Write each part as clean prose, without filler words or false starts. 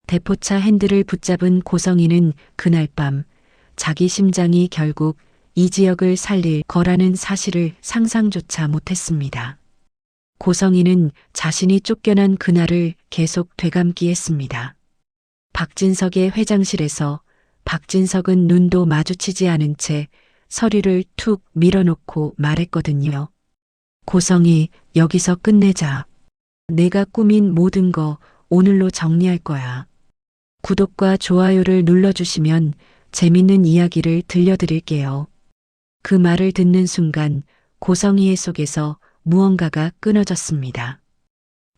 대포차 핸들을 붙잡은 고성이는 그날 밤 자기 심장이 결국 이 지역을 살릴 거라는 사실을 상상조차 못했습니다. 고성이는 자신이 쫓겨난 그날을 계속 되감기 했습니다. 박진석의 회장실에서 박진석은 눈도 마주치지 않은 채 서류를 툭 밀어놓고 말했거든요. 고성이, 여기서 끝내자. 내가 꾸민 모든 거 오늘로 정리할 거야. 구독과 좋아요를 눌러주시면 재밌는 이야기를 들려드릴게요. 그 말을 듣는 순간 고성이의 속에서 무언가가 끊어졌습니다.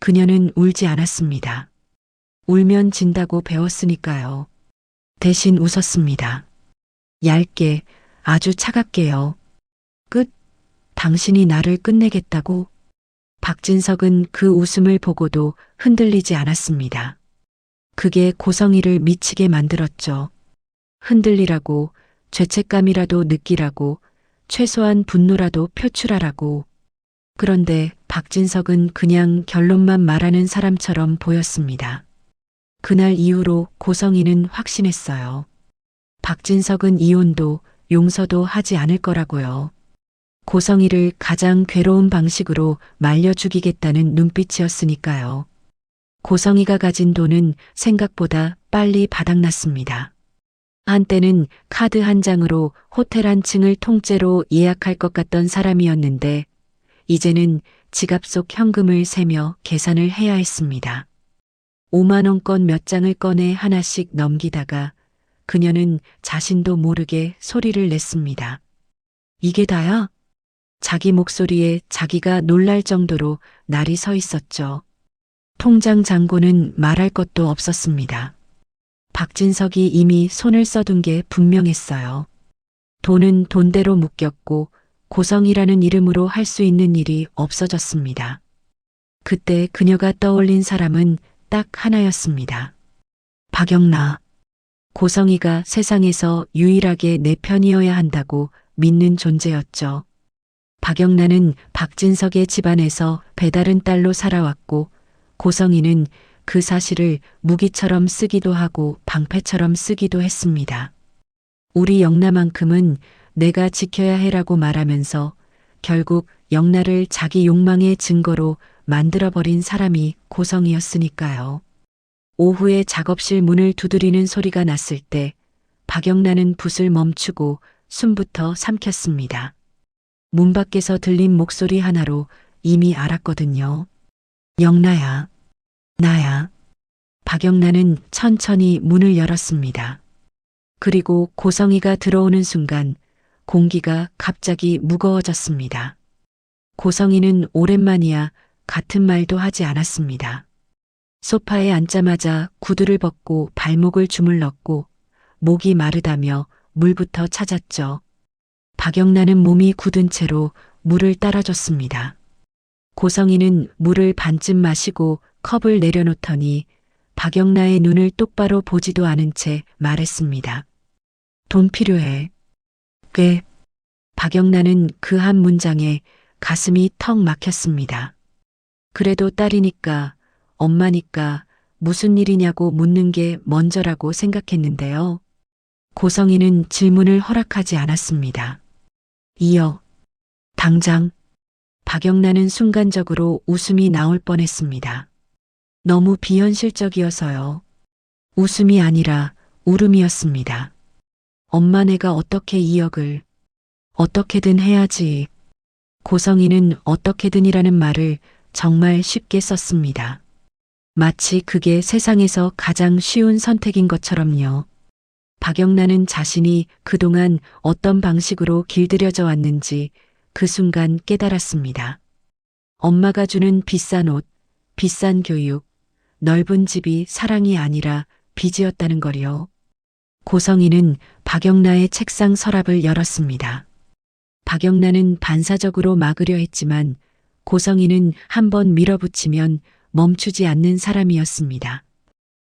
그녀는 울지 않았습니다. 울면 진다고 배웠으니까요. 대신 웃었습니다. 얇게, 아주 차갑게요. 끝. 당신이 나를 끝내겠다고? 박진석은 그 웃음을 보고도 흔들리지 않았습니다. 그게 고성이를 미치게 만들었죠. 흔들리라고, 죄책감이라도 느끼라고, 최소한 분노라도 표출하라고. 그런데 박진석은 그냥 결론만 말하는 사람처럼 보였습니다. 그날 이후로 고성이는 확신했어요. 박진석은 이혼도 용서도 하지 않을 거라고요. 고성이를 가장 괴로운 방식으로 말려 죽이겠다는 눈빛이었으니까요. 고성이가 가진 돈은 생각보다 빨리 바닥났습니다. 한때는 카드 한 장으로 호텔 한 층을 통째로 예약할 것 같던 사람이었는데 이제는 지갑 속 현금을 세며 계산을 해야 했습니다. 5만 원권 몇 장을 꺼내 하나씩 넘기다가 그녀는 자신도 모르게 소리를 냈습니다. 이게 다야? 자기 목소리에 자기가 놀랄 정도로 날이 서 있었죠. 통장 잔고는 말할 것도 없었습니다. 박진석이 이미 손을 써둔 게 분명했어요. 돈은 돈대로 묶였고 고성이라는 이름으로 할 수 있는 일이 없어졌습니다. 그때 그녀가 떠올린 사람은 딱 하나였습니다. 박영나. 고성이가 세상에서 유일하게 내 편이어야 한다고 믿는 존재였죠. 박영나는 박진석의 집안에서 배다른 딸로 살아왔고 고성이는 그 사실을 무기처럼 쓰기도 하고 방패처럼 쓰기도 했습니다. 우리 영나만큼은 내가 지켜야 해라고 말하면서 결국 영나를 자기 욕망의 증거로 만들어버린 사람이 고성이었으니까요. 오후에 작업실 문을 두드리는 소리가 났을 때 박영나는 붓을 멈추고 숨부터 삼켰습니다. 문 밖에서 들린 목소리 하나로 이미 알았거든요. 영나야. 나야. 박영나는 천천히 문을 열었습니다. 그리고 고성이가 들어오는 순간 공기가 갑자기 무거워졌습니다. 고성이는 오랜만이야 같은 말도 하지 않았습니다. 소파에 앉자마자 구두를 벗고 발목을 주물렀고 목이 마르다며 물부터 찾았죠. 박영나는 몸이 굳은 채로 물을 따라줬습니다. 고성이는 물을 반쯤 마시고 컵을 내려놓더니 박영나의 눈을 똑바로 보지도 않은 채 말했습니다. 돈 필요해. 꽤. 박영나는 그 한 문장에 가슴이 턱 막혔습니다. 그래도 딸이니까, 엄마니까 무슨 일이냐고 묻는 게 먼저라고 생각했는데요. 고성이는 질문을 허락하지 않았습니다. 이어. 당장. 박영나는 순간적으로 웃음이 나올 뻔했습니다. 너무 비현실적이어서요. 웃음이 아니라 울음이었습니다. 엄마 내가 어떻게 2억을 어떻게든 해야지. 고성이는 어떻게든이라는 말을 정말 쉽게 썼습니다. 마치 그게 세상에서 가장 쉬운 선택인 것처럼요. 박영나는 자신이 그동안 어떤 방식으로 길들여져 왔는지 그 순간 깨달았습니다. 엄마가 주는 비싼 옷, 비싼 교육, 넓은 집이 사랑이 아니라 빚이었다는 걸요. 고성이는 박영나의 책상 서랍을 열었습니다. 박영나는 반사적으로 막으려 했지만 고성이는 한번 밀어붙이면 멈추지 않는 사람이었습니다.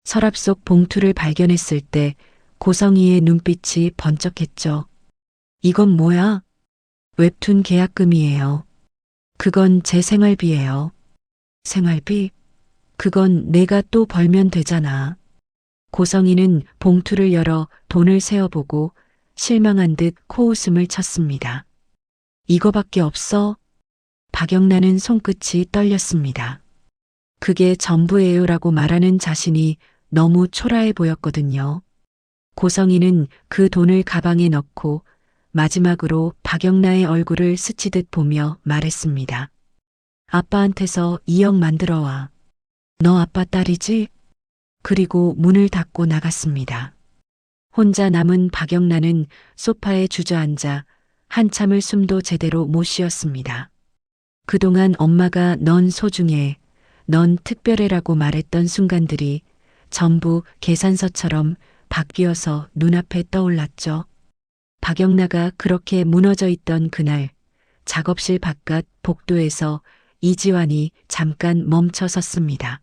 서랍 속 봉투를 발견했을 때 고성이의 눈빛이 번쩍했죠. 이건 뭐야? 웹툰 계약금이에요. 그건 제 생활비예요. 생활비? 그건 내가 또 벌면 되잖아. 고성이는 봉투를 열어 돈을 세어보고 실망한 듯 코웃음을 쳤습니다. 이거밖에 없어? 박영란은 손끝이 떨렸습니다. 그게 전부예요라고 말하는 자신이 너무 초라해 보였거든요. 고성이는 그 돈을 가방에 넣고 마지막으로 박영란의 얼굴을 스치듯 보며 말했습니다. 아빠한테서 2억 만들어 와. 너 아빠 딸이지? 그리고 문을 닫고 나갔습니다. 혼자 남은 박영란은 소파에 주저앉아 한참을 숨도 제대로 못 쉬었습니다. 그동안 엄마가 넌 소중해, 넌 특별해라고 말했던 순간들이 전부 계산서처럼 바뀌어서 눈앞에 떠올랐죠. 박영란가 그렇게 무너져 있던 그날, 작업실 바깥 복도에서 이지환이 잠깐 멈춰 섰습니다.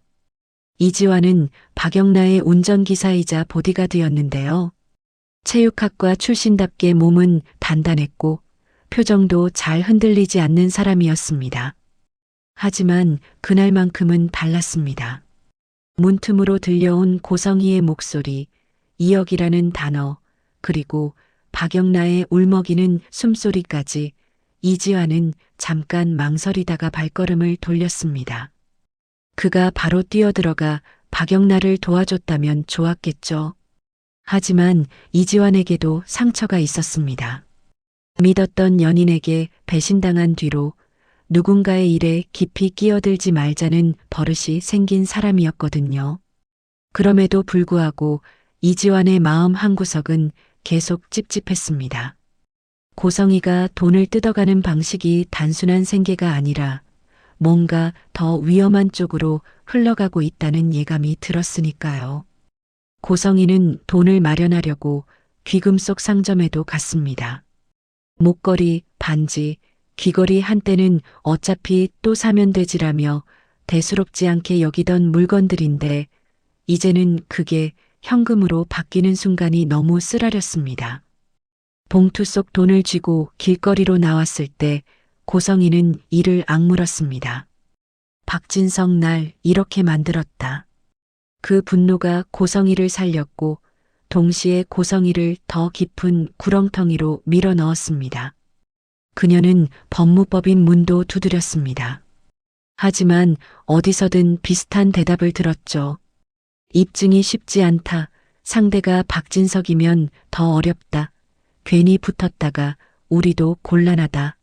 이지환은 박영란의 운전기사이자 보디가드였는데요. 체육학과 출신답게 몸은 단단했고 표정도 잘 흔들리지 않는 사람이었습니다. 하지만 그날만큼은 달랐습니다. 문틈으로 들려온 고성희의 목소리, 2억이라는 단어, 그리고 박영란의 울먹이는 숨소리까지 이지환은 잠깐 망설이다가 발걸음을 돌렸습니다. 그가 바로 뛰어들어가 박영란을 도와줬다면 좋았겠죠. 하지만 이지환에게도 상처가 있었습니다. 믿었던 연인에게 배신당한 뒤로 누군가의 일에 깊이 끼어들지 말자는 버릇이 생긴 사람이었거든요. 그럼에도 불구하고 이지환의 마음 한구석은 계속 찝찝했습니다. 고성이가 돈을 뜯어가는 방식이 단순한 생계가 아니라 뭔가 더 위험한 쪽으로 흘러가고 있다는 예감이 들었으니까요. 고성이는 돈을 마련하려고 귀금속 상점에도 갔습니다. 목걸이, 반지, 귀걸이 한때는 어차피 또 사면 되지라며 대수롭지 않게 여기던 물건들인데 이제는 그게 현금으로 바뀌는 순간이 너무 쓰라렸습니다. 봉투 속 돈을 쥐고 길거리로 나왔을 때 고성이는 이를 악물었습니다. 박진석 날 이렇게 만들었다. 그 분노가 고성이를 살렸고 동시에 고성이를 더 깊은 구렁텅이로 밀어 넣었습니다. 그녀는 법무법인 문도 두드렸습니다. 하지만 어디서든 비슷한 대답을 들었죠. 입증이 쉽지 않다. 상대가 박진석이면 더 어렵다. 괜히 붙었다가 우리도 곤란하다.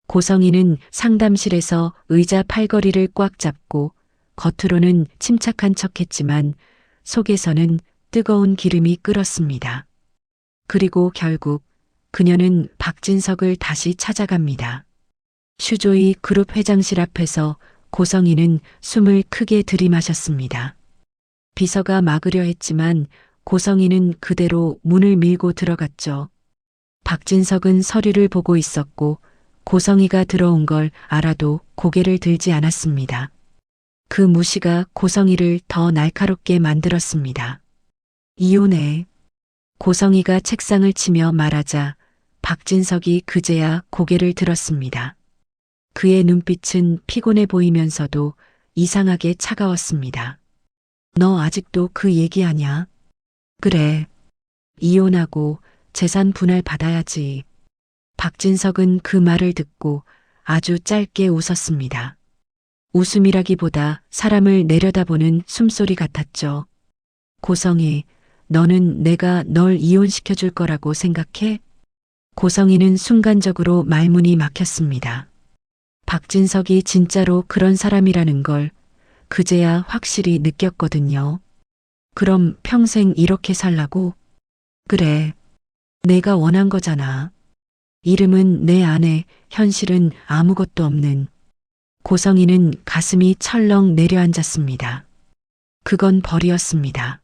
고성이는 상담실에서 의자 팔걸이를 꽉 잡고 겉으로는 침착한 척했지만 속에서는 뜨거운 기름이 끓었습니다. 그리고 결국 그녀는 박진석을 다시 찾아갑니다. 슈조이 그룹 회장실 앞에서 고성이는 숨을 크게 들이마셨습니다. 비서가 막으려 했지만 고성이는 그대로 문을 밀고 들어갔죠. 박진석은 서류를 보고 있었고 고성이가 들어온 걸 알아도 고개를 들지 않았습니다. 그 무시가 고성이를 더 날카롭게 만들었습니다. 이혼해. 고성이가 책상을 치며 말하자 박진석이 그제야 고개를 들었습니다. 그의 눈빛은 피곤해 보이면서도 이상하게 차가웠습니다. 너 아직도 그 얘기하냐? 그래. 이혼하고 재산 분할 받아야지. 박진석은 그 말을 듣고 아주 짧게 웃었습니다. 웃음이라기보다 사람을 내려다보는 숨소리 같았죠. 고성이, 너는 내가 널 이혼시켜줄 거라고 생각해? 고성이는 순간적으로 말문이 막혔습니다. 박진석이 진짜로 그런 사람이라는 걸 그제야 확실히 느꼈거든요. 그럼 평생 이렇게 살라고? 그래. 내가 원한 거잖아. 이름은 내 아내, 현실은 아무것도 없는. 고성이는 가슴이 철렁 내려앉았습니다. 그건 벌이었습니다.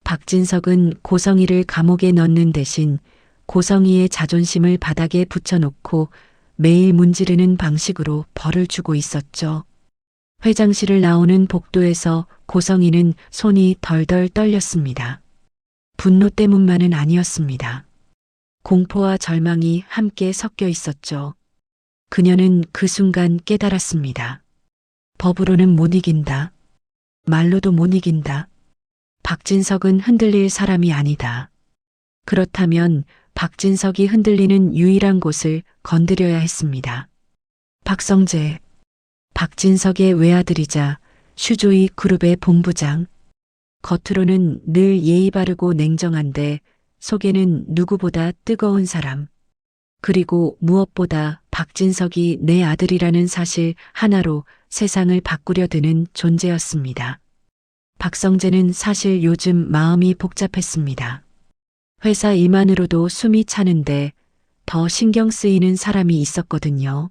박진석은 고성이를 감옥에 넣는 대신 고성이의 자존심을 바닥에 붙여놓고 매일 문지르는 방식으로 벌을 주고 있었죠. 회장실을 나오는 복도에서 고성이는 손이 덜덜 떨렸습니다. 분노 때문만은 아니었습니다. 공포와 절망이 함께 섞여 있었죠. 그녀는 그 순간 깨달았습니다. 법으로는 못 이긴다. 말로도 못 이긴다. 박진석은 흔들릴 사람이 아니다. 그렇다면 박진석이 흔들리는 유일한 곳을 건드려야 했습니다. 박성재, 박진석의 외아들이자 슈조이 그룹의 본부장. 겉으로는 늘 예의 바르고 냉정한데 속에는 누구보다 뜨거운 사람. 그리고 무엇보다 박진석이 내 아들이라는 사실 하나로 세상을 바꾸려 드는 존재였습니다. 박성재는 사실 요즘 마음이 복잡했습니다. 회사 일만으로도 숨이 차는데 더 신경 쓰이는 사람이 있었거든요.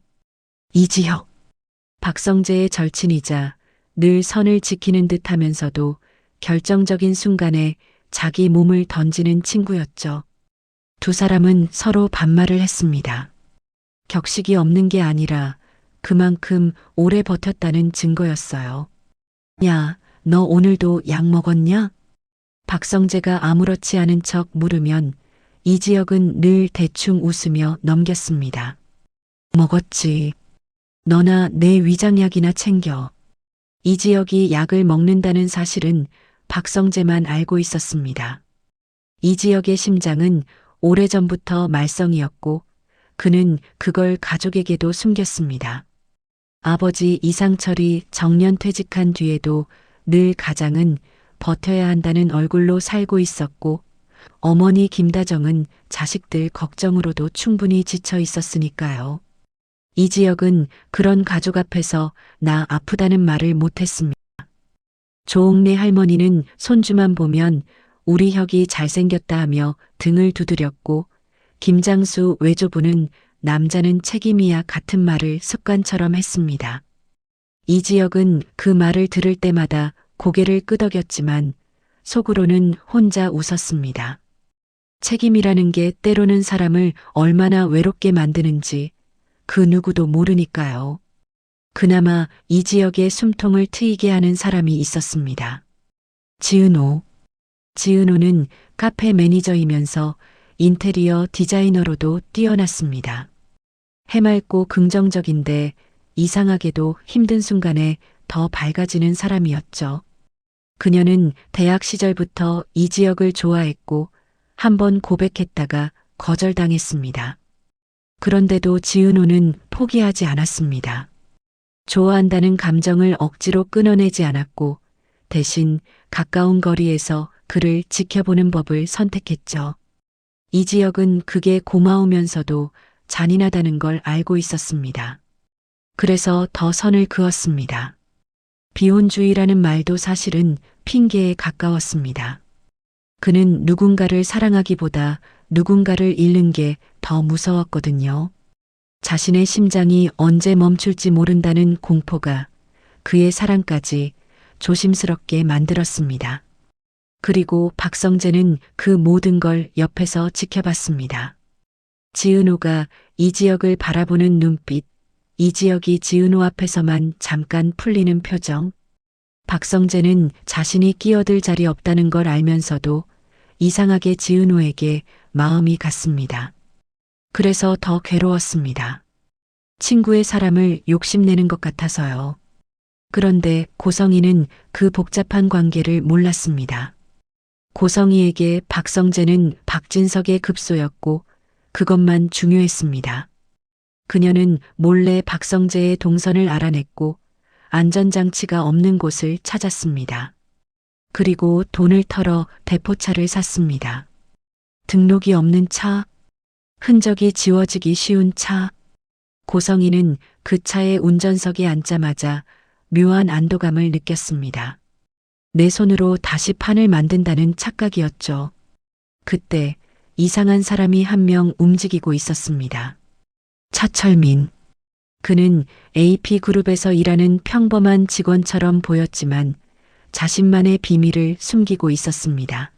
이지혁. 박성재의 절친이자 늘 선을 지키는 듯 하면서도 결정적인 순간에 자기 몸을 던지는 친구였죠. 두 사람은 서로 반말을 했습니다. 격식이 없는 게 아니라 그만큼 오래 버텼다는 증거였어요. 야, 너 오늘도 약 먹었냐? 박성재가 아무렇지 않은 척 물으면 이지혁은 늘 대충 웃으며 넘겼습니다. 먹었지. 너나 내 위장약이나 챙겨. 이지혁이 약을 먹는다는 사실은 박성재만 알고 있었습니다. 이지혁의 심장은 오래전부터 말썽이었고 그는 그걸 가족에게도 숨겼습니다. 아버지 이상철이 정년퇴직한 뒤에도 늘 가장은 버텨야 한다는 얼굴로 살고 있었고 어머니 김다정은 자식들 걱정으로도 충분히 지쳐 있었으니까요. 이지혁은 그런 가족 앞에서 나 아프다는 말을 못했습니다. 조옥래 할머니는 손주만 보면 우리 혁이 잘생겼다 하며 등을 두드렸고 김장수 외조부는 남자는 책임이야 같은 말을 습관처럼 했습니다. 이지혁은 그 말을 들을 때마다 고개를 끄덕였지만 속으로는 혼자 웃었습니다. 책임이라는 게 때로는 사람을 얼마나 외롭게 만드는지 그 누구도 모르니까요. 그나마 이지혁의 숨통을 트이게 하는 사람이 있었습니다. 지은호. 지은호는 카페 매니저이면서 인테리어 디자이너로도 뛰어났습니다. 해맑고 긍정적인데 이상하게도 힘든 순간에 더 밝아지는 사람이었죠. 그녀는 대학 시절부터 이지혁을 좋아했고 한번 고백했다가 거절당했습니다. 그런데도 지은호는 포기하지 않았습니다. 좋아한다는 감정을 억지로 끊어내지 않았고 대신 가까운 거리에서 그를 지켜보는 법을 선택했죠. 이지혁은 그게 고마우면서도 잔인하다는 걸 알고 있었습니다. 그래서 더 선을 그었습니다. 비혼주의라는 말도 사실은 핑계에 가까웠습니다. 그는 누군가를 사랑하기보다 누군가를 잃는 게 더 무서웠거든요. 자신의 심장이 언제 멈출지 모른다는 공포가 그의 사랑까지 조심스럽게 만들었습니다. 그리고 박성재는 그 모든 걸 옆에서 지켜봤습니다. 지은호가 이지혁을 바라보는 눈빛, 이지혁이 지은호 앞에서만 잠깐 풀리는 표정. 박성재는 자신이 끼어들 자리 없다는 걸 알면서도 이상하게 지은호에게 마음이 갔습니다. 그래서 더 괴로웠습니다. 친구의 사람을 욕심내는 것 같아서요. 그런데 고성이는 그 복잡한 관계를 몰랐습니다. 고성이에게 박성재는 박진석의 급소였고 그것만 중요했습니다. 그녀는 몰래 박성재의 동선을 알아냈고 안전장치가 없는 곳을 찾았습니다. 그리고 돈을 털어 대포차를 샀습니다. 등록이 없는 차, 흔적이 지워지기 쉬운 차. 고성이는 그 차의 운전석에 앉자마자 묘한 안도감을 느꼈습니다. 내 손으로 다시 판을 만든다는 착각이었죠. 그때 이상한 사람이 한 명 움직이고 있었습니다. 차철민. 그는 AP그룹에서 일하는 평범한 직원처럼 보였지만 자신만의 비밀을 숨기고 있었습니다.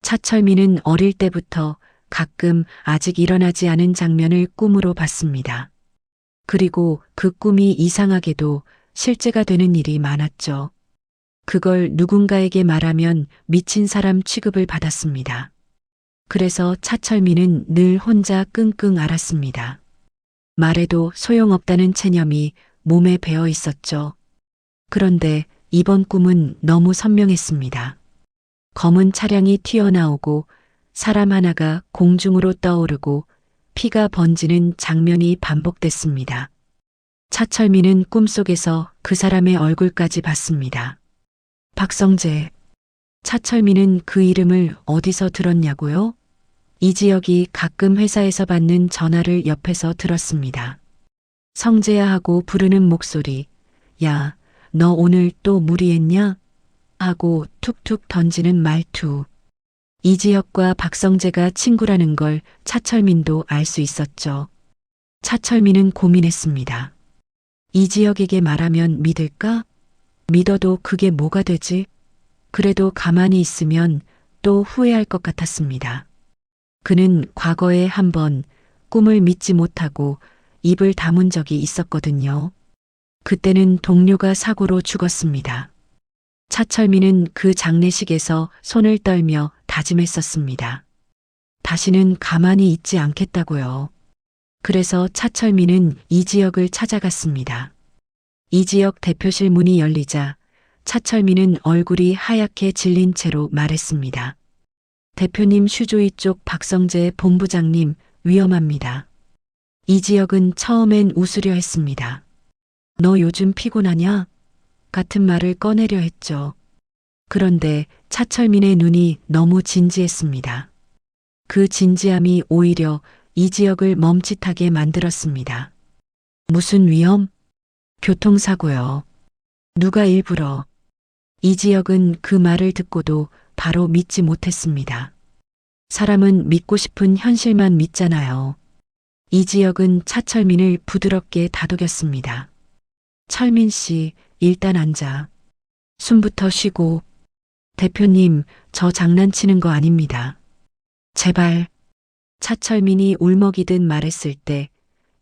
차철민은 어릴 때부터 가끔 아직 일어나지 않은 장면을 꿈으로 봤습니다. 그리고 그 꿈이 이상하게도 실제가 되는 일이 많았죠. 그걸 누군가에게 말하면 미친 사람 취급을 받았습니다. 그래서 차철민은 늘 혼자 끙끙 앓았습니다. 말해도 소용없다는 체념이 몸에 배어 있었죠. 그런데 이번 꿈은 너무 선명했습니다. 검은 차량이 튀어나오고 사람 하나가 공중으로 떠오르고 피가 번지는 장면이 반복됐습니다. 차철민은 꿈속에서 그 사람의 얼굴까지 봤습니다. 박성재. 차철민은 그 이름을 어디서 들었냐고요? 이지혁이 가끔 회사에서 받는 전화를 옆에서 들었습니다. 성재야 하고 부르는 목소리. 야, 너 오늘 또 무리했냐? 하고 툭툭 던지는 말투. 이지혁과 박성재가 친구라는 걸 차철민도 알 수 있었죠. 차철민은 고민했습니다. 이지혁에게 말하면 믿을까? 믿어도 그게 뭐가 되지? 그래도 가만히 있으면 또 후회할 것 같았습니다. 그는 과거에 한번 꿈을 믿지 못하고 입을 다문 적이 있었거든요. 그때는 동료가 사고로 죽었습니다. 차철민은 그 장례식에서 손을 떨며 다짐했었습니다. 다시는 가만히 있지 않겠다고요. 그래서 차철민은 이지혁을 찾아갔습니다. 이지혁 대표실 문이 열리자 차철민은 얼굴이 하얗게 질린 채로 말했습니다. 대표님 슈조이 쪽 박성재 본부장님 위험합니다. 이지혁은 처음엔 웃으려 했습니다. 너 요즘 피곤하냐? 같은 말을 꺼내려 했죠. 그런데 차철민의 눈이 너무 진지했습니다. 그 진지함이 오히려 이지혁을 멈칫하게 만들었습니다. 무슨 위험? 교통사고요. 누가 일부러? 이지혁은 그 말을 듣고도 바로 믿지 못했습니다. 사람은 믿고 싶은 현실만 믿잖아요. 이지혁은 차철민을 부드럽게 다독였습니다. 철민 씨, 일단 앉아. 숨부터 쉬고. 대표님, 저 장난치는 거 아닙니다. 제발. 차철민이 울먹이듯 말했을 때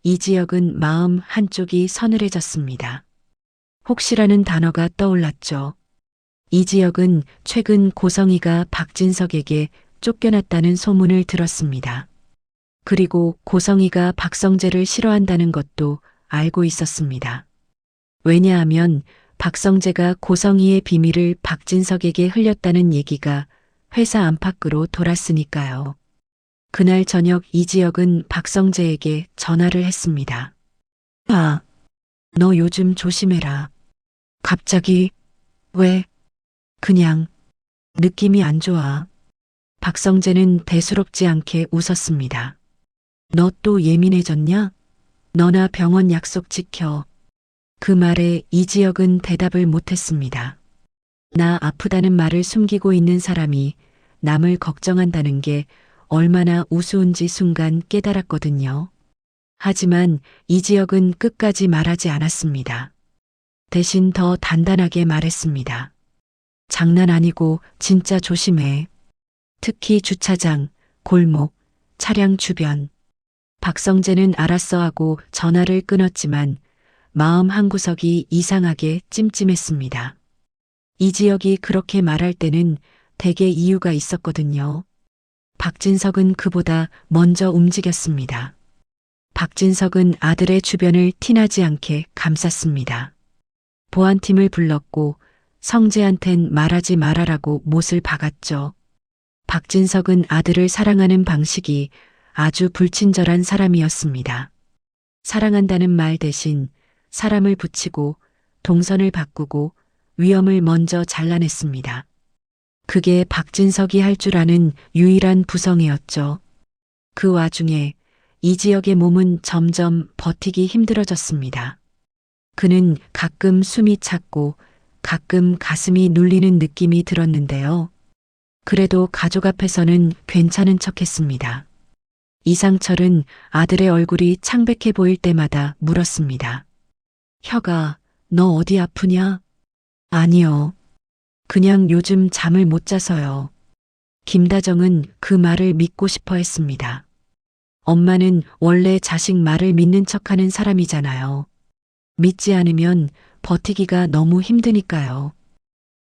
이지혁은 마음 한쪽이 서늘해졌습니다. 혹시라는 단어가 떠올랐죠. 이지혁은 최근 고성이가 박진석에게 쫓겨났다는 소문을 들었습니다. 그리고 고성이가 박성재를 싫어한다는 것도 알고 있었습니다. 왜냐하면 박성재가 고성이의 비밀을 박진석에게 흘렸다는 얘기가 회사 안팎으로 돌았으니까요. 그날 저녁 이지혁은 박성재에게 전화를 했습니다. 아, 너 요즘 조심해라. 갑자기? 왜? 그냥 느낌이 안 좋아. 박성재는 대수롭지 않게 웃었습니다. 너 또 예민해졌냐? 너나 병원 약속 지켜. 그 말에 이지혁은 대답을 못했습니다. 나 아프다는 말을 숨기고 있는 사람이 남을 걱정한다는 게 얼마나 우스운지 순간 깨달았거든요. 하지만 이지혁은 끝까지 말하지 않았습니다. 대신 더 단단하게 말했습니다. 장난 아니고 진짜 조심해. 특히 주차장, 골목, 차량 주변. 박성재는 알았어 하고 전화를 끊었지만 마음 한구석이 이상하게 찜찜했습니다. 이지혁이 그렇게 말할 때는 대개 이유가 있었거든요. 박진석은 그보다 먼저 움직였습니다. 박진석은 아들의 주변을 티나지 않게 감쌌습니다. 보안팀을 불렀고 성재한텐 말하지 말아라고 못을 박았죠. 박진석은 아들을 사랑하는 방식이 아주 불친절한 사람이었습니다. 사랑한다는 말 대신 사람을 붙이고 동선을 바꾸고 위험을 먼저 잘라냈습니다. 그게 박진석이 할 줄 아는 유일한 부성애였죠. 그 와중에 이지혁의 몸은 점점 버티기 힘들어졌습니다. 그는 가끔 숨이 찼고 가끔 가슴이 눌리는 느낌이 들었는데요. 그래도 가족 앞에서는 괜찮은 척했습니다. 이상철은 아들의 얼굴이 창백해 보일 때마다 물었습니다. 혁아, 너 어디 아프냐? 아니요. 그냥 요즘 잠을 못 자서요. 김다정은 그 말을 믿고 싶어 했습니다. 엄마는 원래 자식 말을 믿는 척하는 사람이잖아요. 믿지 않으면 버티기가 너무 힘드니까요.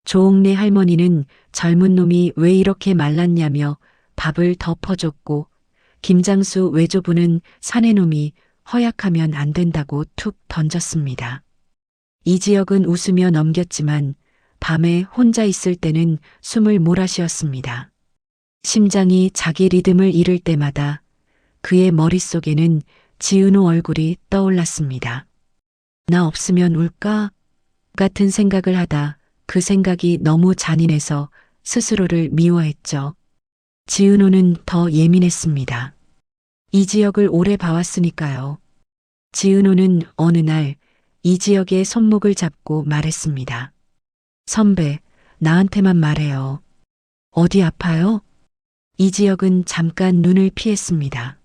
조옥래 할머니는 젊은 놈이 왜 이렇게 말랐냐며 밥을 덮어줬고 김장수 외조부는 사내놈이 허약하면 안 된다고 툭 던졌습니다. 이지혁은 웃으며 넘겼지만 밤에 혼자 있을 때는 숨을 몰아쉬었습니다. 심장이 자기 리듬을 잃을 때마다 그의 머릿속에는 지은호 얼굴이 떠올랐습니다. 나 없으면 울까? 같은 생각을 하다 그 생각이 너무 잔인해서 스스로를 미워했죠. 지은호는 더 예민했습니다. 이 지역을 오래 봐왔으니까요. 지은호는 어느 날 이지혁의 손목을 잡고 말했습니다. 선배, 나한테만 말해요. 어디 아파요? 이지혁은 잠깐 눈을 피했습니다.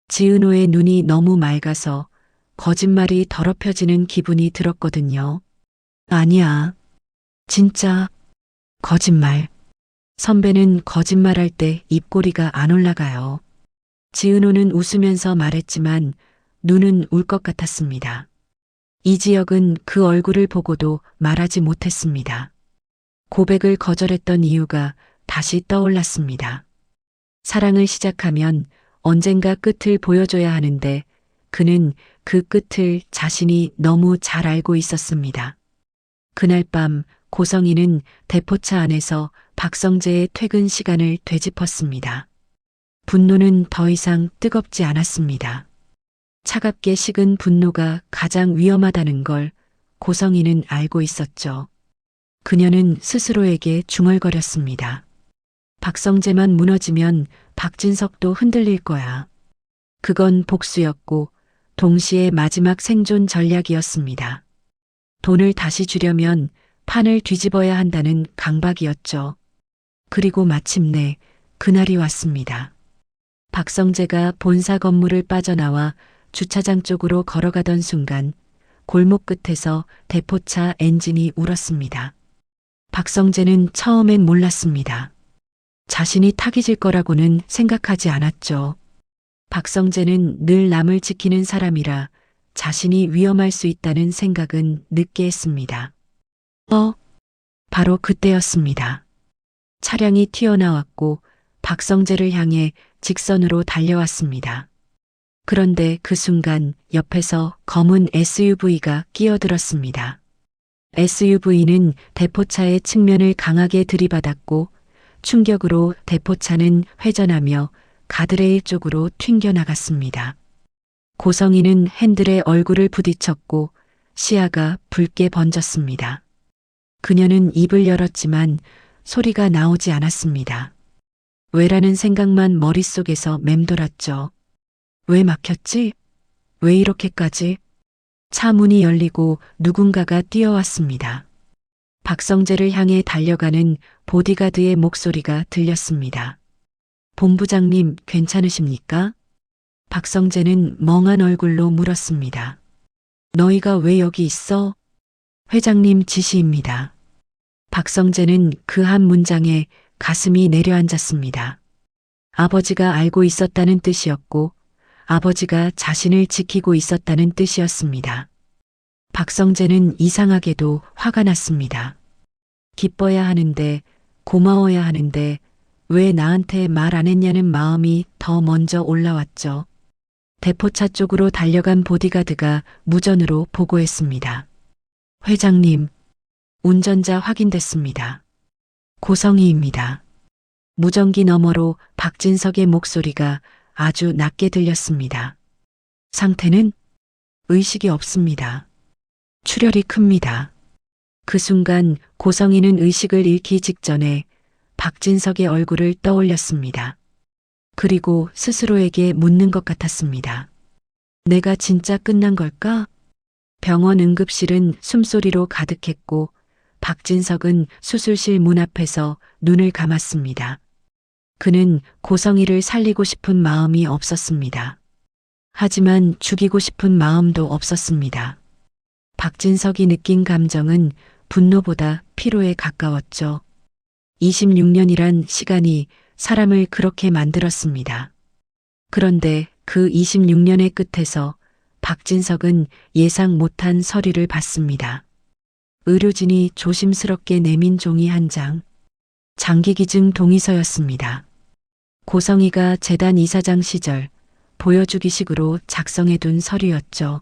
지은호의 눈이 너무 맑아서 거짓말이 더럽혀지는 기분이 들었거든요. 아니야. 진짜 거짓말. 선배는 거짓말할 때 입꼬리가 안 올라가요. 지은호는 웃으면서 말했지만 눈은 울 것 같았습니다. 이지혁은 그 얼굴을 보고도 말하지 못했습니다. 고백을 거절했던 이유가 다시 떠올랐습니다. 사랑을 시작하면 언젠가 끝을 보여줘야 하는데 그는 그 끝을 자신이 너무 잘 알고 있었습니다. 그날 밤 고성이는 대포차 안에서 박성재의 퇴근 시간을 되짚었습니다. 분노는 더 이상 뜨겁지 않았습니다. 차갑게 식은 분노가 가장 위험하다는 걸 고성이는 알고 있었죠. 그녀는 스스로에게 중얼거렸습니다. 박성재만 무너지면 박진석도 흔들릴 거야. 그건 복수였고 동시에 마지막 생존 전략이었습니다. 돈을 다시 주려면 판을 뒤집어야 한다는 강박이었죠. 그리고 마침내 그날이 왔습니다. 박성재가 본사 건물을 빠져나와 주차장 쪽으로 걸어가던 순간 골목 끝에서 대포차 엔진이 울었습니다. 박성재는 처음엔 몰랐습니다. 자신이 타기 질 거라고는 생각하지 않았죠. 박성재는 늘 남을 지키는 사람이라 자신이 위험할 수 있다는 생각은 늦게 했습니다. 바로 그때였습니다. 차량이 튀어나왔고 박성재를 향해 직선으로 달려왔습니다. 그런데 그 순간 옆에서 검은 SUV가 끼어들었습니다. SUV는 대포차의 측면을 강하게 들이받았고 충격으로 대포차는 회전하며 가드레일 쪽으로 튕겨나갔습니다. 고성이는 핸들에 얼굴을 부딪혔고 시야가 붉게 번졌습니다. 그녀는 입을 열었지만 소리가 나오지 않았습니다. 왜라는 생각만 머릿속에서 맴돌았죠. 왜 막혔지? 왜 이렇게까지? 차 문이 열리고 누군가가 뛰어왔습니다. 박성재를 향해 달려가는 보디가드의 목소리가 들렸습니다. 본부장님 괜찮으십니까? 박성재는 멍한 얼굴로 물었습니다. 너희가 왜 여기 있어? 회장님 지시입니다. 박성재는 그 한 문장에 가슴이 내려앉았습니다. 아버지가 알고 있었다는 뜻이었고 아버지가 자신을 지키고 있었다는 뜻이었습니다. 박성재는 이상하게도 화가 났습니다. 기뻐야 하는데 고마워야 하는데 왜 나한테 말 안 했냐는 마음이 더 먼저 올라왔죠. 대포차 쪽으로 달려간 보디가드가 무전으로 보고했습니다. 회장님, 운전자 확인됐습니다. 고성희입니다. 무전기 너머로 박진석의 목소리가 아주 낮게 들렸습니다. 상태는? 의식이 없습니다. 출혈이 큽니다. 그 순간 고성희는 의식을 잃기 직전에 박진석의 얼굴을 떠올렸습니다. 그리고 스스로에게 묻는 것 같았습니다. 내가 진짜 끝난 걸까? 병원 응급실은 숨소리로 가득했고 박진석은 수술실 문 앞에서 눈을 감았습니다. 그는 고성희를 살리고 싶은 마음이 없었습니다. 하지만 죽이고 싶은 마음도 없었습니다. 박진석이 느낀 감정은 분노보다 피로에 가까웠죠. 26년이란 시간이 사람을 그렇게 만들었습니다. 그런데 그 26년의 끝에서 박진석은 예상 못한 서류를 받습니다. 의료진이 조심스럽게 내민 종이 한 장, 장기기증 동의서였습니다. 고성희가 재단 이사장 시절 보여주기식으로 작성해둔 서류였죠.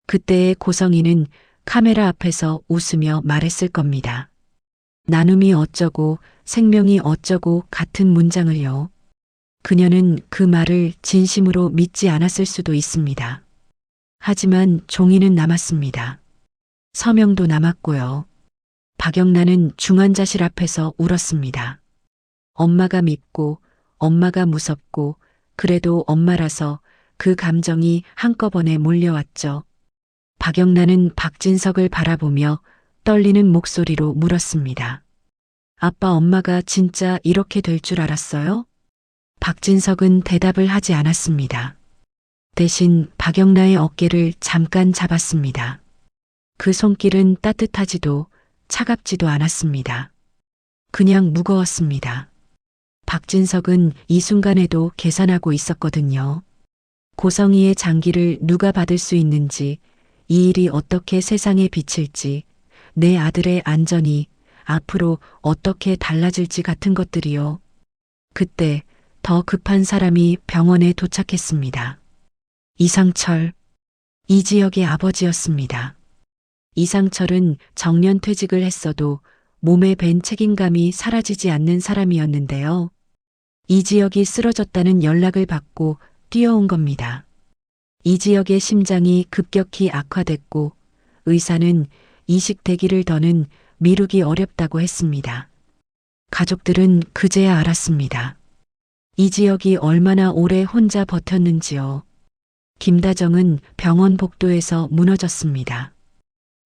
그때의 고성희는 카메라 앞에서 웃으며 말했을 겁니다. 나눔이 어쩌고 생명이 어쩌고 같은 문장을요. 그녀는 그 말을 진심으로 믿지 않았을 수도 있습니다. 하지만 종이는 남았습니다. 서명도 남았고요. 박영란은 중환자실 앞에서 울었습니다. 엄마가 밉고 엄마가 무섭고 그래도 엄마라서 그 감정이 한꺼번에 몰려왔죠. 박영란은 박진석을 바라보며 떨리는 목소리로 물었습니다. 아빠, 엄마가 진짜 이렇게 될 줄 알았어요? 박진석은 대답을 하지 않았습니다. 대신 박영란의 어깨를 잠깐 잡았습니다. 그 손길은 따뜻하지도 차갑지도 않았습니다. 그냥 무거웠습니다. 박진석은 이 순간에도 계산하고 있었거든요. 고성이의 장기를 누가 받을 수 있는지, 이 일이 어떻게 세상에 비칠지, 내 아들의 안전이 앞으로 어떻게 달라질지 같은 것들이요. 그때 더 급한 사람이 병원에 도착했습니다. 이상철, 이지혁의 아버지였습니다. 이상철은 정년퇴직을 했어도 몸에 밴 책임감이 사라지지 않는 사람이었는데요. 이지혁이 쓰러졌다는 연락을 받고 뛰어온 겁니다. 이지혁의 심장이 급격히 악화됐고 의사는 이식 대기를 더는 미루기 어렵다고 했습니다. 가족들은 그제야 알았습니다. 이지혁이 얼마나 오래 혼자 버텼는지요. 김다정은 병원 복도에서 무너졌습니다.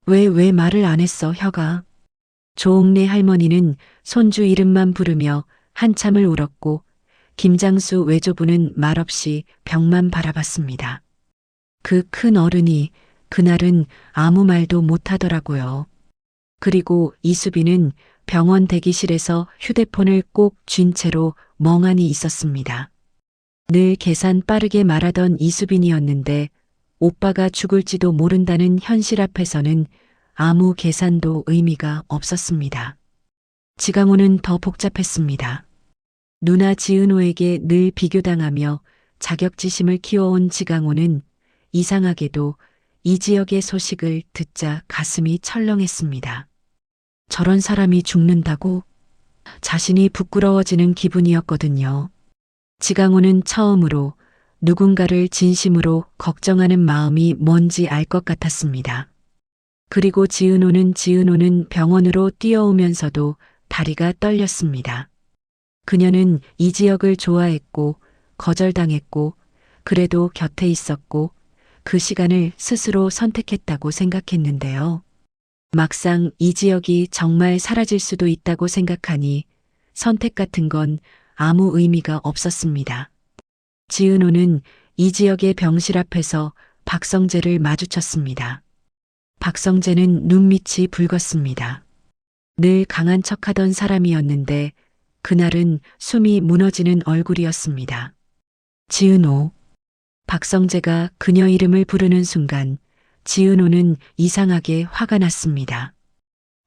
왜 말을 안 했어, 혀가? 조옥래 할머니는 손주 이름만 부르며 한참을 울었고 김장수 외조부는 말없이 벽만 바라봤습니다. 그 큰 어른이 그날은 아무 말도 못하더라고요. 그리고 이수빈은 병원 대기실에서 휴대폰을 꼭 쥔 채로 멍하니 있었습니다. 늘 계산 빠르게 말하던 이수빈이었는데 오빠가 죽을지도 모른다는 현실 앞에서는 아무 계산도 의미가 없었습니다. 지강호는 더 복잡했습니다. 누나 지은호에게 늘 비교당하며 자격지심을 키워온 지강호는 이상하게도 이지혁의 소식을 듣자 가슴이 철렁했습니다. 저런 사람이 죽는다고? 자신이 부끄러워지는 기분이었거든요. 지강호는 처음으로 누군가를 진심으로 걱정하는 마음이 뭔지 알 것 같았습니다. 그리고 지은호는 병원으로 뛰어오면서도 다리가 떨렸습니다. 그녀는 이지혁을 좋아했고 거절당했고 그래도 곁에 있었고 그 시간을 스스로 선택했다고 생각했는데요. 막상 이지혁이 정말 사라질 수도 있다고 생각하니 선택 같은 건 아무 의미가 없었습니다. 지은호는 이지혁의 병실 앞에서 박성재를 마주쳤습니다. 박성재는 눈밑이 붉었습니다. 늘 강한 척하던 사람이었는데 그날은 숨이 무너지는 얼굴이었습니다. 지은호. 박성재가 그녀 이름을 부르는 순간 지은호는 이상하게 화가 났습니다.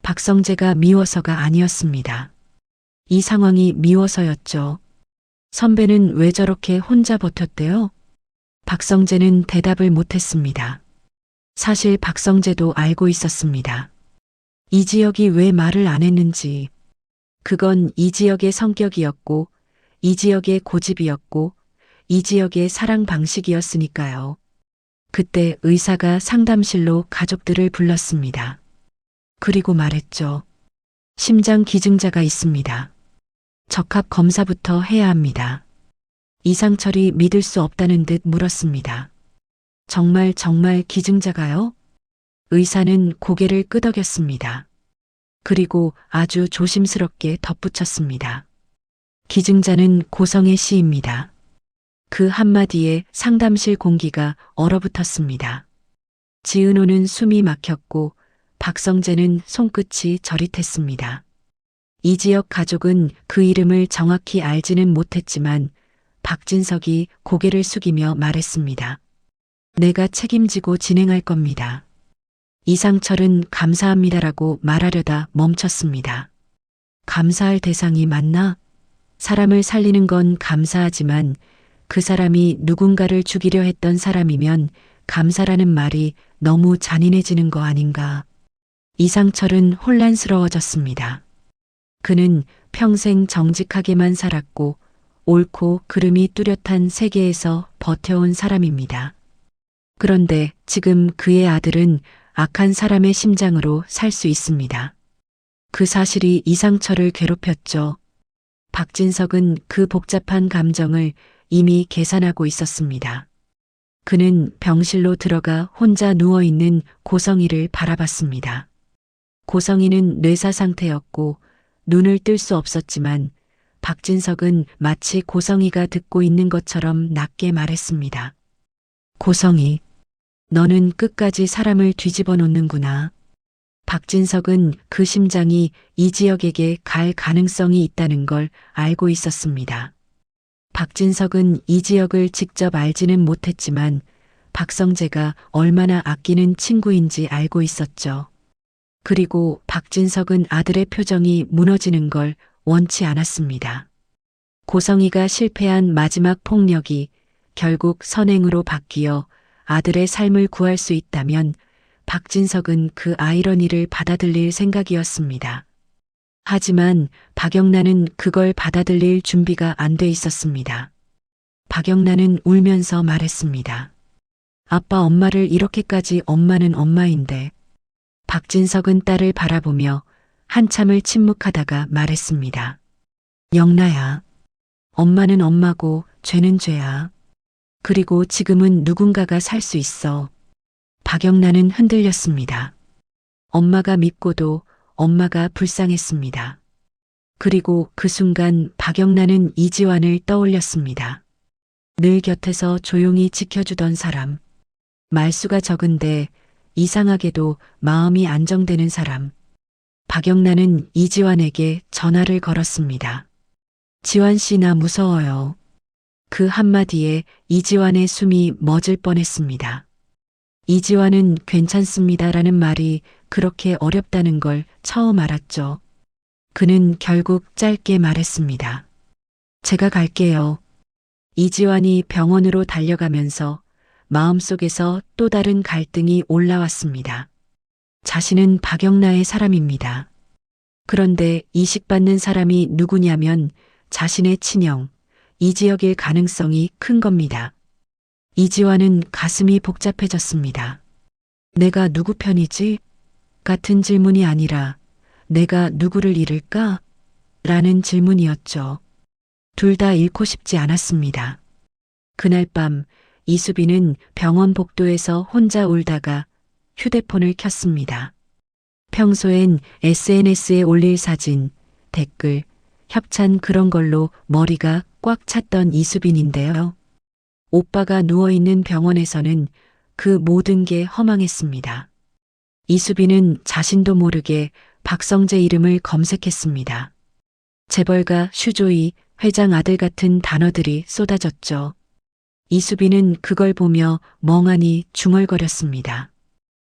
박성재가 미워서가 아니었습니다. 이 상황이 미워서였죠. 선배는 왜 저렇게 혼자 버텼대요? 박성재는 대답을 못했습니다. 사실 박성재도 알고 있었습니다. 이지혁이 왜 말을 안 했는지. 그건 이지혁의 성격이었고 이지혁의 고집이었고 이지혁의 사랑 방식이었으니까요. 그때 의사가 상담실로 가족들을 불렀습니다. 그리고 말했죠. 심장 기증자가 있습니다. 적합 검사부터 해야 합니다. 이상철이 믿을 수 없다는 듯 물었습니다. 정말 기증자가요? 의사는 고개를 끄덕였습니다. 그리고 아주 조심스럽게 덧붙였습니다. 기증자는 고성의 씨입니다. 그 한마디에 상담실 공기가 얼어붙었습니다. 지은호는 숨이 막혔고 박성재는 손끝이 저릿했습니다. 이지혁 가족은 그 이름을 정확히 알지는 못했지만 박진석이 고개를 숙이며 말했습니다. 내가 책임지고 진행할 겁니다. 이상철은 감사합니다라고 말하려다 멈췄습니다. 감사할 대상이 맞나? 사람을 살리는 건 감사하지만 그 사람이 누군가를 죽이려 했던 사람이면 감사라는 말이 너무 잔인해지는 거 아닌가. 이상철은 혼란스러워졌습니다. 그는 평생 정직하게만 살았고 옳고 그름이 뚜렷한 세계에서 버텨온 사람입니다. 그런데 지금 그의 아들은 악한 사람의 심장으로 살 수 있습니다. 그 사실이 이상철을 괴롭혔죠. 박진석은 그 복잡한 감정을 이미 계산하고 있었습니다. 그는 병실로 들어가 혼자 누워있는 고성이를 바라봤습니다. 고성이는 뇌사 상태였고 눈을 뜰 수 없었지만 박진석은 마치 고성이가 듣고 있는 것처럼 낮게 말했습니다. 고성이, 너는 끝까지 사람을 뒤집어 놓는구나. 박진석은 그 심장이 이지혁에게 갈 가능성이 있다는 걸 알고 있었습니다. 박진석은 이지혁을 직접 알지는 못했지만 박성재가 얼마나 아끼는 친구인지 알고 있었죠. 그리고 박진석은 아들의 표정이 무너지는 걸 원치 않았습니다. 고성이가 실패한 마지막 폭력이 결국 선행으로 바뀌어 아들의 삶을 구할 수 있다면 박진석은 그 아이러니를 받아들일 생각이었습니다. 하지만 박영란은 그걸 받아들일 준비가 안 돼 있었습니다. 박영란은 울면서 말했습니다. 아빠, 엄마를 이렇게까지, 엄마는 엄마인데. 박진석은 딸을 바라보며 한참을 침묵하다가 말했습니다. 영란아, 엄마는 엄마고 죄는 죄야. 그리고 지금은 누군가가 살 수 있어. 박영란은 흔들렸습니다. 엄마가 밉고도 엄마가 불쌍했습니다. 그리고 그 순간 박영란은 이지환을 떠올렸습니다. 늘 곁에서 조용히 지켜주던 사람. 말수가 적은데 이상하게도 마음이 안정되는 사람. 박영란은 이지환에게 전화를 걸었습니다. 지환 씨, 나 무서워요. 그 한마디에 이지환의 숨이 멎을 뻔했습니다. 이지환은 괜찮습니다라는 말이 그렇게 어렵다는 걸 처음 알았죠. 그는 결국 짧게 말했습니다. 제가 갈게요. 이지환이 병원으로 달려가면서 마음속에서 또 다른 갈등이 올라왔습니다. 자신은 박영란의 사람입니다. 그런데 이식받는 사람이 누구냐면 자신의 친형, 이지혁일 가능성이 큰 겁니다. 이지환은 가슴이 복잡해졌습니다. 내가 누구 편이지? 같은 질문이 아니라 내가 누구를 잃을까? 라는 질문이었죠. 둘 다 잃고 싶지 않았습니다. 그날 밤 이수빈은 병원 복도에서 혼자 울다가 휴대폰을 켰습니다. 평소엔 SNS에 올릴 사진, 댓글, 협찬 그런 걸로 머리가 꽉 찼던 이수빈인데요. 오빠가 누워있는 병원에서는 그 모든 게 허망했습니다. 이수빈은 자신도 모르게 박성재 이름을 검색했습니다. 재벌가 슈조이 회장 아들 같은 단어들이 쏟아졌죠. 이수빈은 그걸 보며 멍하니 중얼거렸습니다.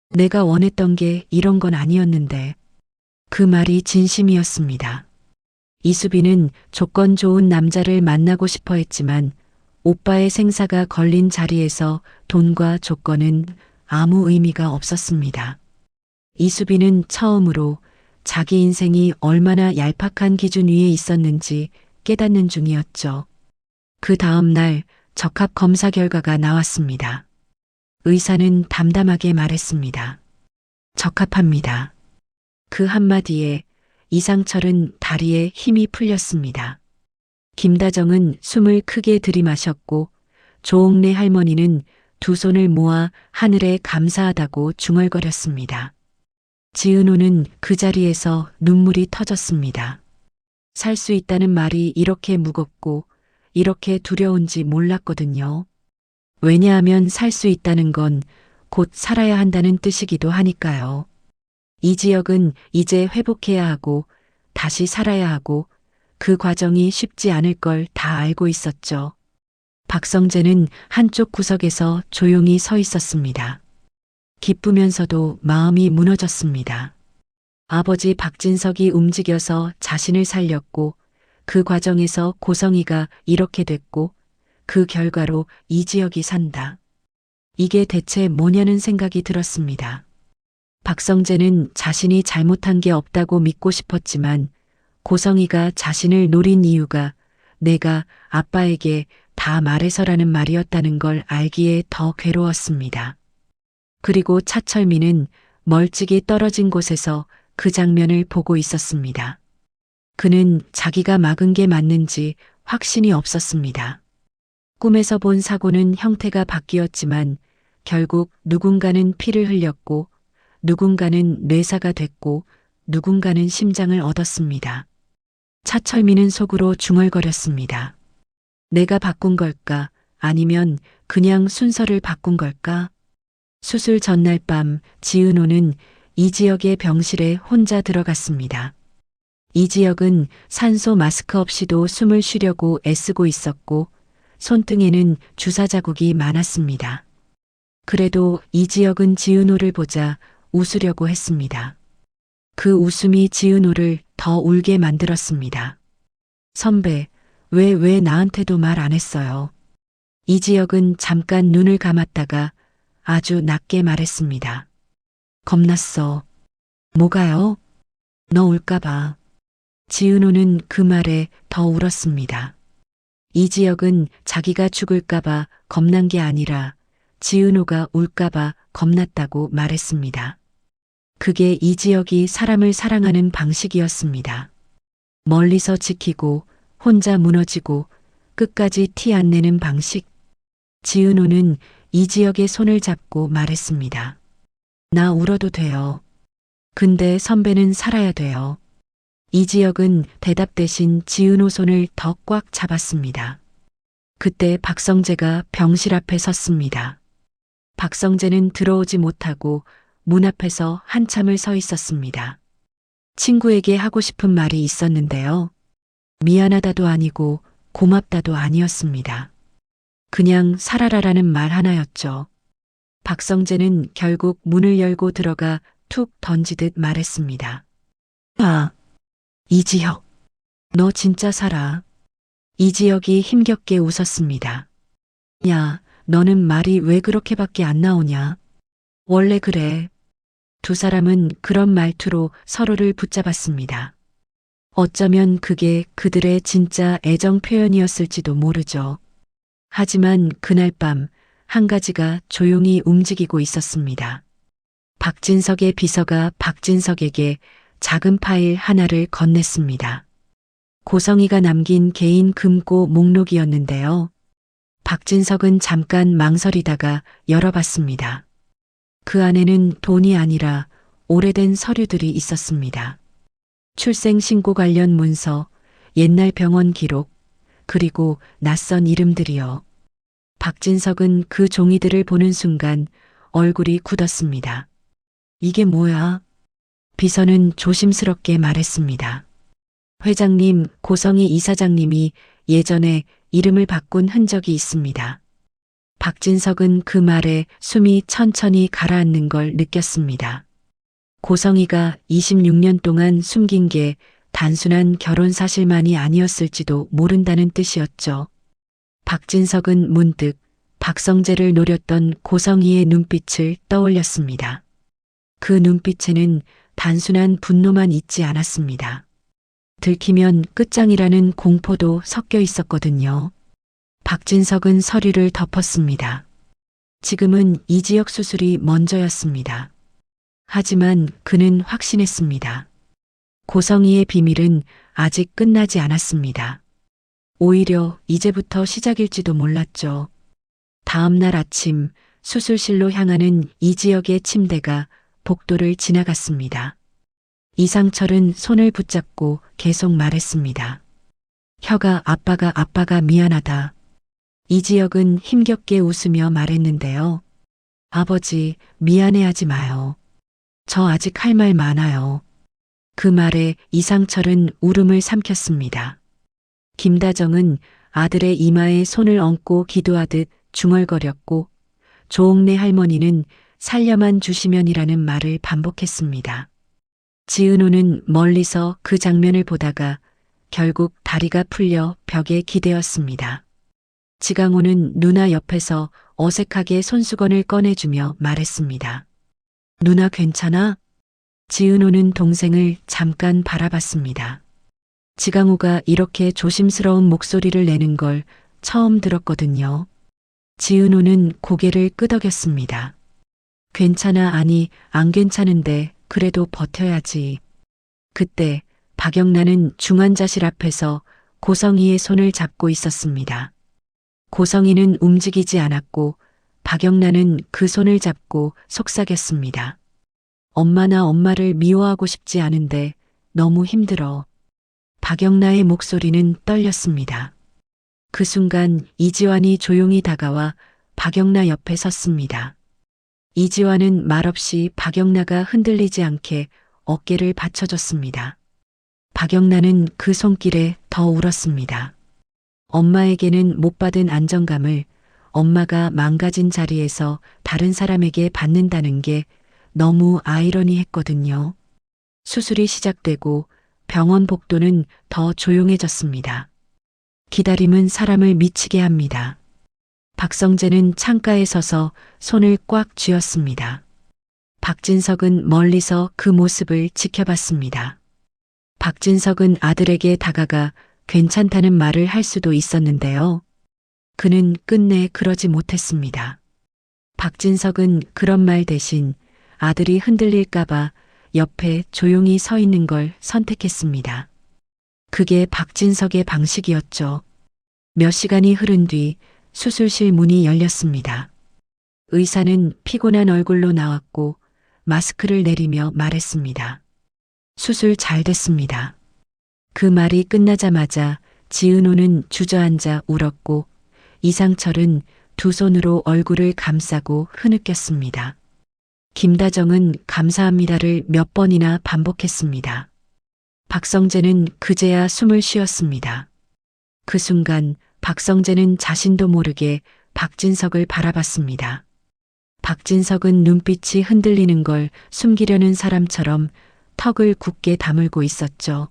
내가 원했던 게 이런 건 아니었는데. 그 말이 진심이었습니다. 이수빈은 조건 좋은 남자를 만나고 싶어 했지만 오빠의 생사가 걸린 자리에서 돈과 조건은 아무 의미가 없었습니다. 이수빈은 처음으로 자기 인생이 얼마나 얄팍한 기준 위에 있었는지 깨닫는 중이었죠. 그 다음 날 적합 검사 결과가 나왔습니다. 의사는 담담하게 말했습니다. 적합합니다. 그 한마디에 이상철은 다리에 힘이 풀렸습니다. 김다정은 숨을 크게 들이마셨고 조옥래 할머니는 두 손을 모아 하늘에 감사하다고 중얼거렸습니다. 지은호는 그 자리에서 눈물이 터졌습니다. 살 수 있다는 말이 이렇게 무겁고 이렇게 두려운지 몰랐거든요. 왜냐하면 살 수 있다는 건 곧 살아야 한다는 뜻이기도 하니까요. 이지혁은 이제 회복해야 하고 다시 살아야 하고 그 과정이 쉽지 않을 걸 다 알고 있었죠. 박성재는 한쪽 구석에서 조용히 서 있었습니다. 기쁘면서도 마음이 무너졌습니다. 아버지 박진석이 움직여서 자신을 살렸고 그 과정에서 고성이가 이렇게 됐고 그 결과로 이지혁이 산다. 이게 대체 뭐냐는 생각이 들었습니다. 박성재는 자신이 잘못한 게 없다고 믿고 싶었지만 고성이가 자신을 노린 이유가 내가 아빠에게 다 말해서라는 말이었다는 걸 알기에 더 괴로웠습니다. 그리고 차철민은 멀찍이 떨어진 곳에서 그 장면을 보고 있었습니다. 그는 자기가 막은 게 맞는지 확신이 없었습니다. 꿈에서 본 사고는 형태가 바뀌었지만 결국 누군가는 피를 흘렸고 누군가는 뇌사가 됐고 누군가는 심장을 얻었습니다. 차철민은 속으로 중얼거렸습니다. 내가 바꾼 걸까? 아니면 그냥 순서를 바꾼 걸까? 수술 전날 밤 지은호는 이지혁의 병실에 혼자 들어갔습니다. 이지혁은 산소 마스크 없이도 숨을 쉬려고 애쓰고 있었고 손등에는 주사 자국이 많았습니다. 그래도 이지혁은 지은호를 보자 웃으려고 했습니다. 그 웃음이 지은호를 더 울게 만들었습니다. 선배, 왜 나한테도 말 안 했어요? 이지혁은 잠깐 눈을 감았다가 아주 낮게 말했습니다. 겁났어. 뭐가요? 너 울까봐. 지은호는 그 말에 더 울었습니다. 이지혁은 자기가 죽을까봐 겁난 게 아니라 지은호가 울까봐 겁났다고 말했습니다. 그게 이지혁이 사람을 사랑하는 방식이었습니다. 멀리서 지키고 혼자 무너지고 끝까지 티 안 내는 방식. 지은호는 이지혁의 손을 잡고 말했습니다. 나 울어도 돼요. 근데 선배는 살아야 돼요. 이지혁은 대답 대신 지은호 손을 더 꽉 잡았습니다. 그때 박성재가 병실 앞에 섰습니다. 박성재는 들어오지 못하고 문 앞에서 한참을 서 있었습니다. 친구에게 하고 싶은 말이 있었는데요. 미안하다도 아니고 고맙다도 아니었습니다. 그냥 살아라라는 말 하나였죠. 박성재는 결국 문을 열고 들어가 툭 던지듯 말했습니다. 아, 이지혁, 너 진짜 살아. 이지혁이 힘겹게 웃었습니다. 야, 너는 말이 왜 그렇게밖에 안 나오냐? 원래 그래. 두 사람은 그런 말투로 서로를 붙잡았습니다. 어쩌면 그게 그들의 진짜 애정 표현이었을지도 모르죠. 하지만 그날 밤 한 가지가 조용히 움직이고 있었습니다. 박진석의 비서가 박진석에게 작은 파일 하나를 건넸습니다. 고성이가 남긴 개인 금고 목록이었는데요. 박진석은 잠깐 망설이다가 열어봤습니다. 그 안에는 돈이 아니라 오래된 서류들이 있었습니다. 출생신고 관련 문서, 옛날 병원 기록, 그리고 낯선 이름들이요. 박진석은 그 종이들을 보는 순간 얼굴이 굳었습니다. 이게 뭐야? 비서는 조심스럽게 말했습니다. 회장님, 고성희 이사장님이 예전에 이름을 바꾼 흔적이 있습니다. 박진석은 그 말에 숨이 천천히 가라앉는 걸 느꼈습니다. 고성희가 26년 동안 숨긴 게 단순한 결혼 사실만이 아니었을지도 모른다는 뜻이었죠. 박진석은 문득 박성재를 노렸던 고성희의 눈빛을 떠올렸습니다. 그 눈빛에는 단순한 분노만 있지 않았습니다. 들키면 끝장이라는 공포도 섞여 있었거든요. 박진석은 서류를 덮었습니다. 지금은 이지혁 수술이 먼저였습니다. 하지만 그는 확신했습니다. 고성희의 비밀은 아직 끝나지 않았습니다. 오히려 이제부터 시작일지도 몰랐죠. 다음 날 아침 수술실로 향하는 이지혁의 침대가 복도를 지나갔습니다. 이상철은 손을 붙잡고 계속 말했습니다. 아빠가 미안하다. 이지혁은 힘겹게 웃으며 말했는데요. 아버지, 미안해하지 마요. 저 아직 할 말 많아요. 그 말에 이상철은 울음을 삼켰습니다. 김다정은 아들의 이마에 손을 얹고 기도하듯 중얼거렸고 조옥래 할머니는 살려만 주시면이라는 말을 반복했습니다. 지은호는 멀리서 그 장면을 보다가 결국 다리가 풀려 벽에 기대었습니다. 지강호는 누나 옆에서 어색하게 손수건을 꺼내주며 말했습니다. 누나 괜찮아? 지은호는 동생을 잠깐 바라봤습니다. 지강호가 이렇게 조심스러운 목소리를 내는 걸 처음 들었거든요. 지은호는 고개를 끄덕였습니다. 괜찮아, 아니, 안 괜찮은데 그래도 버텨야지. 그때 박영란은 중환자실 앞에서 고성이의 손을 잡고 있었습니다. 고성이는 움직이지 않았고 박영란은 그 손을 잡고 속삭였습니다. 엄마, 나 엄마를 미워하고 싶지 않은데 너무 힘들어. 박영란의 목소리는 떨렸습니다. 그 순간 이지환이 조용히 다가와 박영란 옆에 섰습니다. 이지환은 말없이 박영란가 흔들리지 않게 어깨를 받쳐줬습니다. 박영란은 그 손길에 더 울었습니다. 엄마에게는 못 받은 안정감을 엄마가 망가진 자리에서 다른 사람에게 받는다는 게 너무 아이러니했거든요. 수술이 시작되고 병원 복도는 더 조용해졌습니다. 기다림은 사람을 미치게 합니다. 박성재는 창가에 서서 손을 꽉 쥐었습니다. 박진석은 멀리서 그 모습을 지켜봤습니다. 박진석은 아들에게 다가가 괜찮다는 말을 할 수도 있었는데요. 그는 끝내 그러지 못했습니다. 박진석은 그런 말 대신 아들이 흔들릴까봐 옆에 조용히 서 있는 걸 선택했습니다. 그게 박진석의 방식이었죠. 몇 시간이 흐른 뒤 수술실 문이 열렸습니다. 의사는 피곤한 얼굴로 나왔고 마스크를 내리며 말했습니다. 수술 잘 됐습니다. 그 말이 끝나자마자 지은호는 주저앉아 울었고 이상철은 두 손으로 얼굴을 감싸고 흐느꼈습니다. 김다정은 감사합니다를 몇 번이나 반복했습니다. 박성재는 그제야 숨을 쉬었습니다. 그 순간 박성재는 자신도 모르게 박진석을 바라봤습니다. 박진석은 눈빛이 흔들리는 걸 숨기려는 사람처럼 턱을 굳게 다물고 있었죠.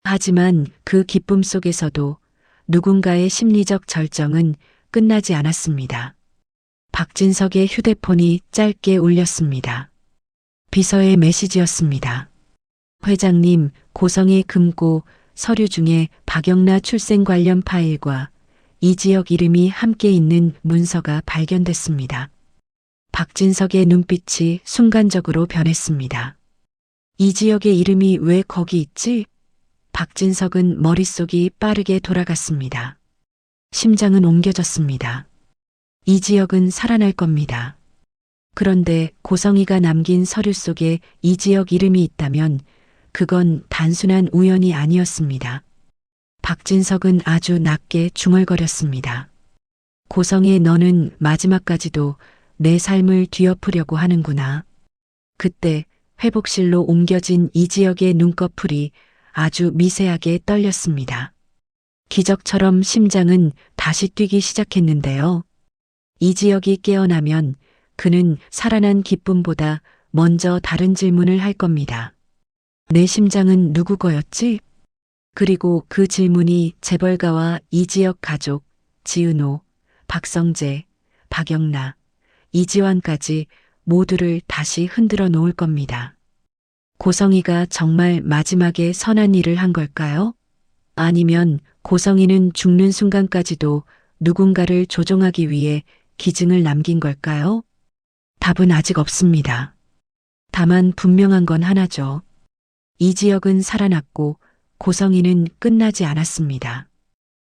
하지만 그 기쁨 속에서도 누군가의 심리적 절정은 끝나지 않았습니다. 박진석의 휴대폰이 짧게 울렸습니다. 비서의 메시지였습니다. 회장님, 고성의 금고 서류 중에 박영란 출생 관련 파일과 이 지역 이름이 함께 있는 문서가 발견됐습니다. 박진석의 눈빛이 순간적으로 변했습니다. 이 지역의 이름이 왜 거기 있지? 박진석은 머릿속이 빠르게 돌아갔습니다. 심장은 옮겨졌습니다. 이 지역은 살아날 겁니다. 그런데 고성이가 남긴 서류 속에 이 지역 이름이 있다면 그건 단순한 우연이 아니었습니다. 박진석은 아주 낮게 중얼거렸습니다. 고성이, 너는 마지막까지도 내 삶을 뒤엎으려고 하는구나. 그때 회복실로 옮겨진 이 지역의 눈꺼풀이 아주 미세하게 떨렸습니다. 기적처럼 심장은 다시 뛰기 시작했는데요. 이 지역이 깨어나면 그는 살아난 기쁨보다 먼저 다른 질문을 할 겁니다. 내 심장은 누구 거였지? 그리고 그 질문이 재벌가와 이 지역 가족, 지은호, 박성재, 박영란, 이지환까지 모두를 다시 흔들어 놓을 겁니다. 고성이가 정말 마지막에 선한 일을 한 걸까요? 아니면 고성이는 죽는 순간까지도 누군가를 조종하기 위해 기증을 남긴 걸까요? 답은 아직 없습니다. 다만 분명한 건 하나죠. 이 지역은 살아났고 고성이는 끝나지 않았습니다.